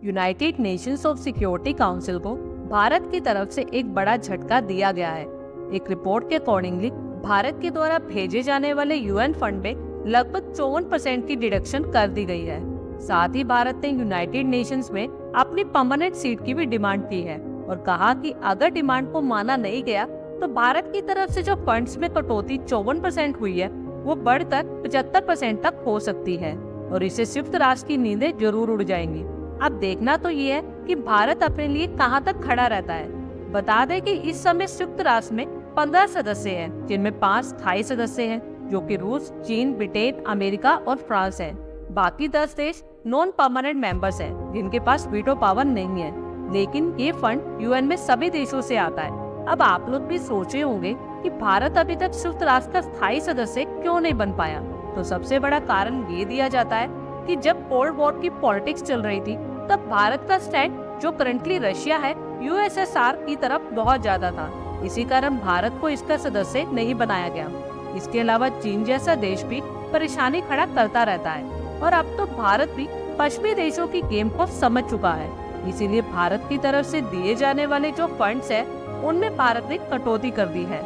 United Nations of security council को भारत की तरफ से एक बड़ा झटका दिया गया है। एक रिपोर्ट के अकॉर्डिंगली भारत के द्वारा भेजे जाने वाले यूएन फंड में लगभग 54% की डिडक्शन कर दी गई है। साथ ही भारत ने यूनाइटेड नेशंस में अपनी परमानेंट सीट की भी डिमांड की है और कहा कि अगर डिमांड को माना नहीं गया तो भारत की तरफ से जो फंड्स में कटौती 54% हुई है वो बढ़कर 75% तक हो सकती है और इससे संयुक्त राष्ट्र की नींदें जरूर उड़ जाएंगी। अब देखना तो ये है कि भारत अपने लिए कहां तक खड़ा रहता है। बता दें कि इस समय संयुक्त राष्ट्र में 15 सदस्य हैं, जिनमें 5 स्थायी सदस्य हैं जो कि रूस, चीन, ब्रिटेन, अमेरिका और फ्रांस हैं। बाकी 10 देश नॉन परमानेंट मेंबर्स हैं जिनके पास वीटो पावर नहीं है, लेकिन ये फंड यूएन में सभी देशों से आता है। अब आप लोग भी सोचे होंगे कि भारत अभी तक संयुक्त राष्ट्र का स्थायी सदस्य क्यों नहीं बन पाया। तो सबसे बड़ा कारण ये दिया जाता है कि जब कोल्ड वॉर की पॉलिटिक्स चल रही थी तब भारत का स्टैंड, जो करंटली रशिया है, यूएसएसआर की तरफ बहुत ज्यादा था। इसी कारण भारत को इसका सदस्य नहीं बनाया गया। इसके अलावा चीन जैसा देश भी परेशानी खड़ा करता रहता है और अब तो भारत भी पश्चिमी देशों की गेम को समझ चुका है। इसीलिए भारत की तरफ से दिए जाने वाले जो फंड्स है उनमें भारत ने कटौती कर दी है।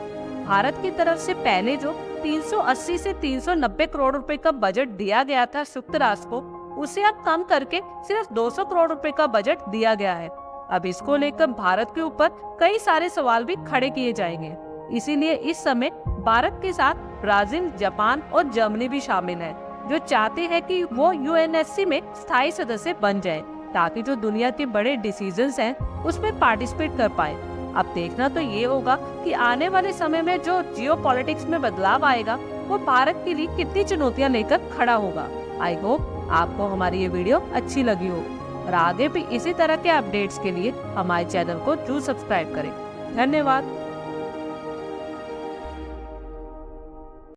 भारत की तरफ से पहले जो 380 से 390 करोड़ रुपए का बजट दिया गया था संयुक्त राष्ट्र को, उसे अब कम करके सिर्फ 200 करोड़ रुपए का बजट दिया गया है। अब इसको लेकर भारत के ऊपर कई सारे सवाल भी खड़े किए जाएंगे। इसीलिए इस समय भारत के साथ ब्राजील, जापान और जर्मनी भी शामिल है, जो चाहते हैं कि वो यूएनएससी में स्थायी सदस्य बन जाए ताकि जो दुनिया के बड़े डिसीजंस हैं उसमें पार्टिसिपेट कर पाए। अब देखना तो ये होगा कि आने वाले समय में जो जियोपॉलिटिक्स में बदलाव आएगा वो भारत के लिए कितनी चुनौतियां लेकर खड़ा होगा। आई होप आपको हमारी ये वीडियो अच्छी लगी हो और आगे भी इसी तरह के अपडेट्स के लिए हमारे चैनल को जरूर सब्सक्राइब करें। धन्यवाद।